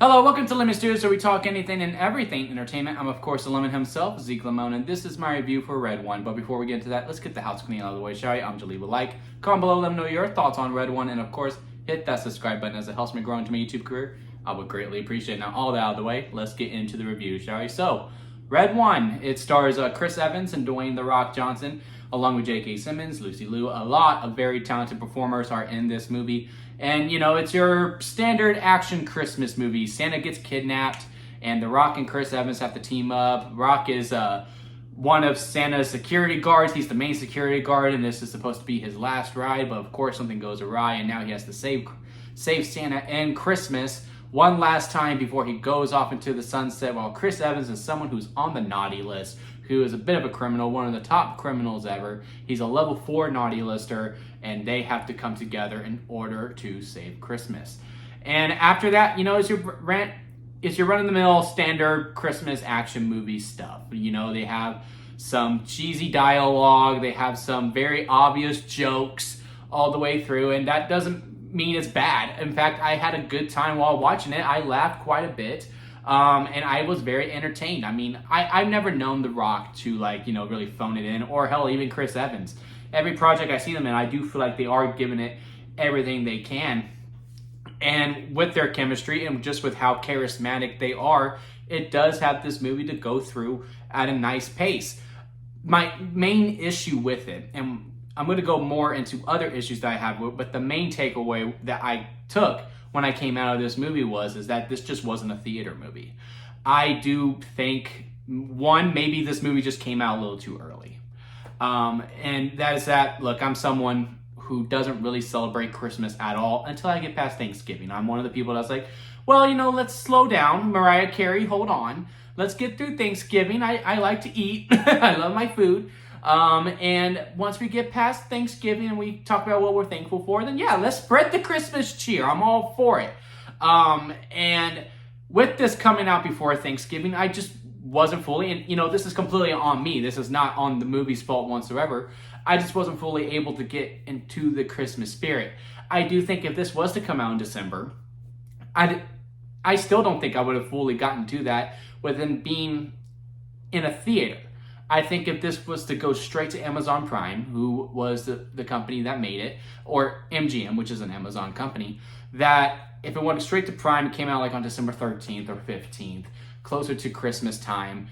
Hello, welcome to Lemon Studios, where we talk anything and everything entertainment. I'm, of course, the Lemon himself, Zeke Lemon, and this is my review for Red One. But before we get into that, let's get the house clean out of the way, shall we? I'm Jaleel. Like, comment below, let me know your thoughts on Red One, and of course, hit that subscribe button as it helps me grow into my YouTube career. I would greatly appreciate it. Now, all that out of the way, let's get into the review, shall we? So, Red One, it stars Chris Evans and Dwayne "The Rock" Johnson, along with J.K. Simmons, Lucy Liu. A lot of very talented performers are in this movie. And, you know, it's your standard action Christmas movie. Santa gets kidnapped, and The Rock and Chris Evans have to team up. Rock is one of Santa's security guards. He's the main security guard, and this is supposed to be his last ride. But, of course, something goes awry, and now he has to save Santa and Christmas one last time before he goes off into the sunset, while Chris Evans is someone who's on the naughty list, who is a bit of a criminal, one of the top criminals ever. He's a level 4 naughty lister, and they have to come together in order to save Christmas. And after that, you know, it's your run-of-the-mill standard Christmas action movie stuff. You know, they have some cheesy dialogue, they have some very obvious jokes all the way through, and that doesn't mean it's bad. In fact, I had a good time while watching it. I laughed quite a bit. And I was very entertained. I mean, I've never known The Rock to, like, you know, really phone it in, or hell, even Chris Evans. Every project I see them in, I do feel like they are giving it everything they can. And with their chemistry and just with how charismatic they are, it does have this movie to go through at a nice pace. My main issue with it, and I'm going to go more into other issues that I have with, but the main takeaway that I took when I came out of this movie is that this just wasn't a theater movie. I do think, one, maybe this movie just came out a little too early. And that is that, look, I'm someone who doesn't really celebrate Christmas at all until I get past Thanksgiving. I'm one of the people that's like, well, you know, let's slow down. Mariah Carey, hold on. Let's get through Thanksgiving. I like to eat. I love my food. And once we get past Thanksgiving and we talk about what we're thankful for, then yeah, let's spread the Christmas cheer. I'm all for it. And with this coming out before Thanksgiving, I just wasn't fully, and you know, this is completely on me. This is not on the movie's fault whatsoever. I just wasn't fully able to get into the Christmas spirit. I do think if this was to come out in December, I still don't think I would have fully gotten to that within being in a theater. I think if this was to go straight to Amazon Prime, who was the company that made it, or MGM, which is an Amazon company, that if it went straight to Prime, it came out like on December 13th or 15th, closer to Christmas time,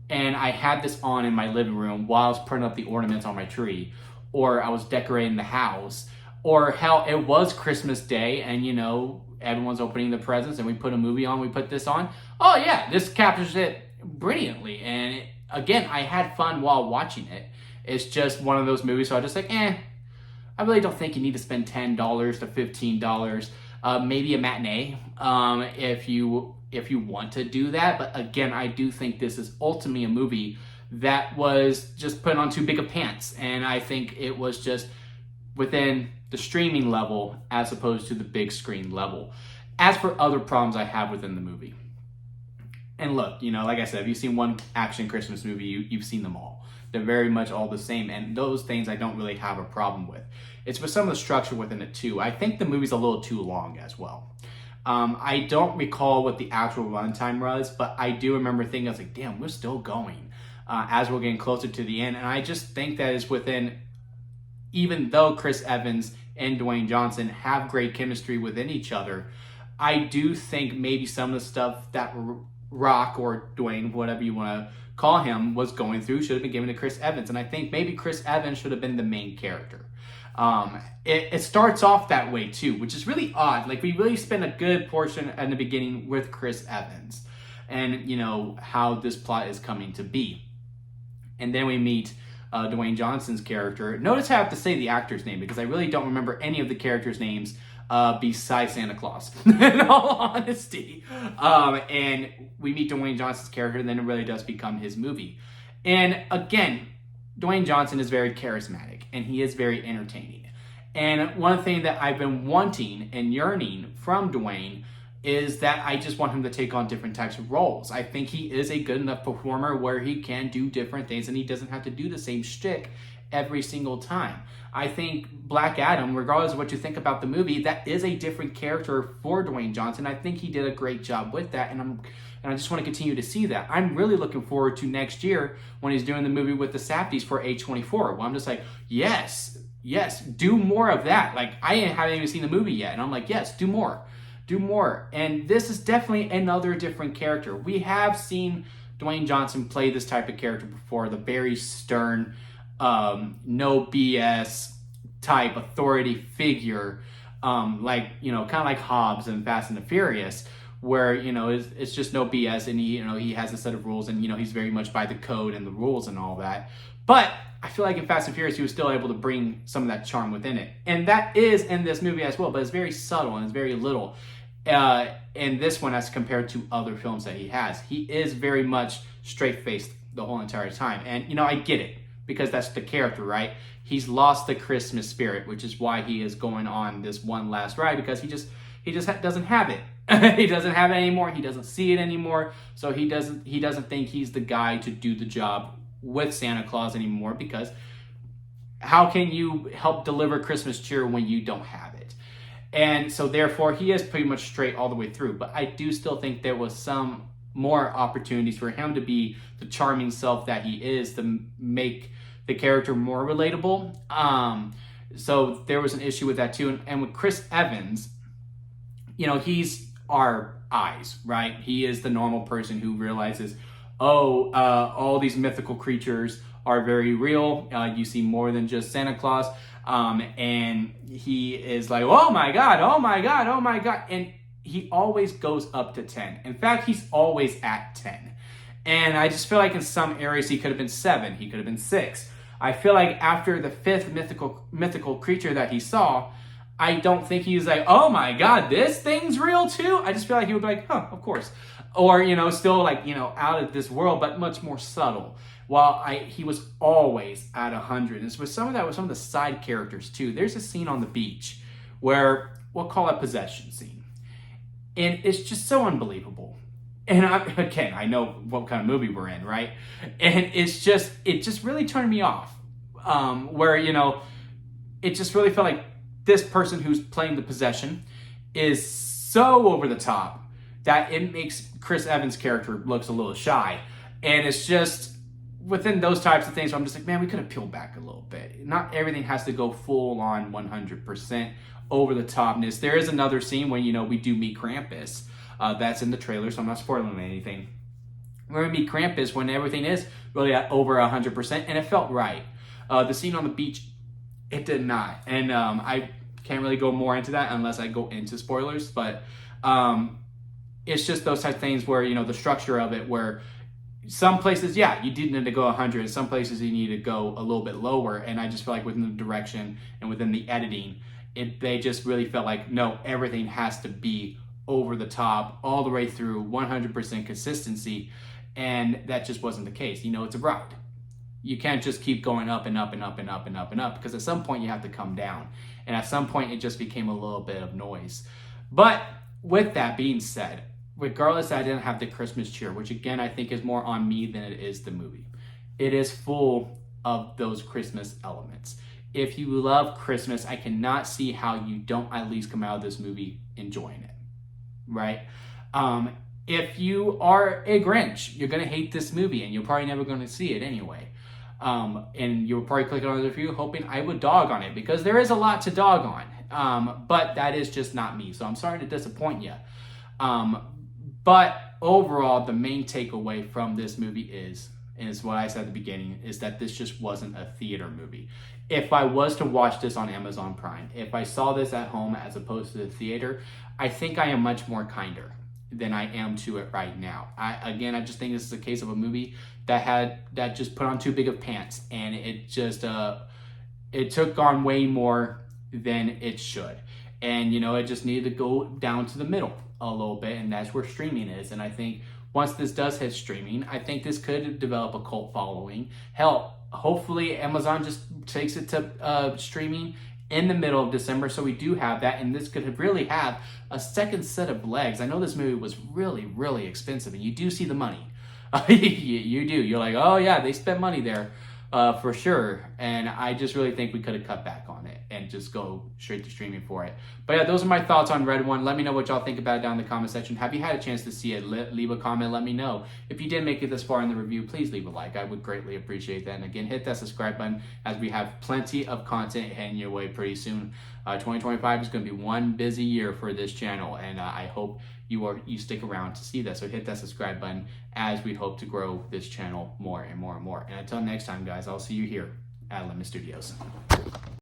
and I had this on in my living room while I was putting up the ornaments on my tree, or I was decorating the house, or hell, it was Christmas Day, and you know, everyone's opening the presents, and we put a movie on, we put this on. Oh yeah, this captures it brilliantly, and again, I had fun while watching it. It's just one of those movies, so I just like, I really don't think you need to spend $10 to $15. Maybe a matinee, if you want to do that. But again, I do think this is ultimately a movie that was just put on too big of pants, and I think it was just within the streaming level as opposed to the big screen level. As for other problems I have within the movie, and look, you know, like I said, if you've seen one action Christmas movie, you've seen them all. They're very much all the same, and those things I don't really have a problem with. It's with some of the structure within it too. I think the movie's a little too long as well. I don't recall what the actual runtime was, but I do remember thinking, I was like, damn, we're still going as we're getting closer to the end. And I just think that is within, even though Chris Evans and Dwayne Johnson have great chemistry within each other, I do think maybe some of the stuff that Rock or Dwayne, whatever you want to call him, was going through should have been given to Chris Evans. And I think maybe Chris Evans should have been the main character. It starts off that way too, which is really odd. Like, we really spend a good portion in the beginning with Chris Evans and, you know, how this plot is coming to be. And then we meet Dwayne Johnson's character. Notice how I have to say the actor's name, because I really don't remember any of the characters' names besides Santa Claus, in all honesty. And we meet Dwayne Johnson's character, and then it really does become his movie. And again, Dwayne Johnson is very charismatic, and he is very entertaining. And one thing that I've been wanting and yearning from Dwayne is that I just want him to take on different types of roles. I think he is a good enough performer where he can do different things, and he doesn't have to do the same shtick every single time. I think Black Adam, regardless of what you think about the movie, that is a different character for Dwayne Johnson. I think he did a great job with that, and I just want to continue to see that. I'm really looking forward to next year when he's doing the movie with the Safdies for A24. Well, I'm just like, yes, do more of that. Like, I haven't even seen the movie yet, and I'm like, yes, do more. And this is definitely another different character. We have seen Dwayne Johnson play this type of character before, the very stern, no BS type authority figure, like, kind of like Hobbs in Fast and the Furious, where, it's just no BS, and he has a set of rules, and, he's very much by the code and the rules and all that. But I feel like in Fast and Furious, he was still able to bring some of that charm within it. And that is in this movie as well, but it's very subtle and it's very little. In this one, as compared to other films that he has, he is very much straight-faced the whole entire time. And, I get it, because that's the character, right? He's lost the Christmas spirit, which is why he is going on this one last ride, because he just doesn't have it. He doesn't have it anymore. He doesn't see it anymore. So he doesn't think he's the guy to do the job with Santa Claus anymore, because how can you help deliver Christmas cheer when you don't have it? And so therefore he is pretty much straight all the way through. But I do still think there was some more opportunities for him to be the charming self that he is, to make the character more relatable. So there was an issue with that too. And with Chris Evans, he's our eyes, right? He is the normal person who realizes, all these mythical creatures are very real. You see more than just Santa Claus. And he is like, oh my God. And he always goes up to 10. In fact, he's always at 10. And I just feel like in some areas he could have been 7. He could have been 6. I feel like after the 5th mythical creature that he saw, I don't think he's like, oh my God, this thing's real too. I just feel like he would be like, huh, of course. Or, still like, out of this world, but much more subtle. While he was always at 100. And so some of that was some of the side characters too. There's a scene on the beach where we'll call it possession scene. And it's just so unbelievable. And I know what kind of movie we're in, right? And it just really turned me off. Where, it just really felt like this person who's playing the possession is so over the top that it makes Chris Evans' character looks a little shy. And it's just within those types of things, I'm just like, man, we could have peeled back a little bit. Not everything has to go full on 100% over the topness. There is another scene when, we do meet Krampus. That's in the trailer, so I'm not spoiling anything. We're going to meet Krampus when everything is really at over 100%, and it felt right. The scene on the beach, it did not. And I can't really go more into that unless I go into spoilers, but it's just those type of things where, the structure of it, where some places, you did need to go 100. Some places you need to go a little bit lower. And I just feel like within the direction and within the editing, they just really felt like, no, everything has to be over the top all the way through 100% consistency. And that just wasn't the case. It's a ride. You can't just keep going up and up and up and up and up and up, because at some point you have to come down. And at some point it just became a little bit of noise. But with that being said, regardless, I didn't have the Christmas cheer, which again, I think is more on me than it is the movie. It is full of those Christmas elements. If you love Christmas, I cannot see how you don't at least come out of this movie enjoying it, right? If you are a Grinch, you're going to hate this movie, and you're probably never going to see it anyway. And you'll probably click on the review hoping I would dog on it, because there is a lot to dog on. But that is just not me, so I'm sorry to disappoint you. But overall, the main takeaway from this movie is what I said at the beginning, is that this just wasn't a theater movie. If I was to watch this on Amazon Prime, if I saw this at home as opposed to the theater, I think I am much more kinder than I am to it right now. I just think this is a case of a movie that just put on too big of pants, and it just it took on way more than it should. And it just needed to go down to the middle a little bit, and that's where streaming is. And I think once this does hit streaming, I think this could develop a cult following. Hell, hopefully Amazon just takes it to streaming in the middle of December, so we do have that, and this could really have a second set of legs. I know this movie was really, really expensive, and you do see the money. You do. You're like, oh yeah, they spent money there. for sure. And I just really think we could have cut back on it and just go straight to streaming for it. But yeah, those are my thoughts on Red One. Let me know what y'all think about it down in the comment section. Have you had a chance to see it? Leave a comment, let me know. If you did make it this far in the review, please leave a like. I would greatly appreciate that. And again, hit that subscribe button as we have plenty of content heading your way pretty soon. 2025 is going to be one busy year for this channel, and I hope you stick around to see that. So hit that subscribe button as we hope to grow this channel more and more and more. And until next time, guys, I'll see you here at Lemon Studios.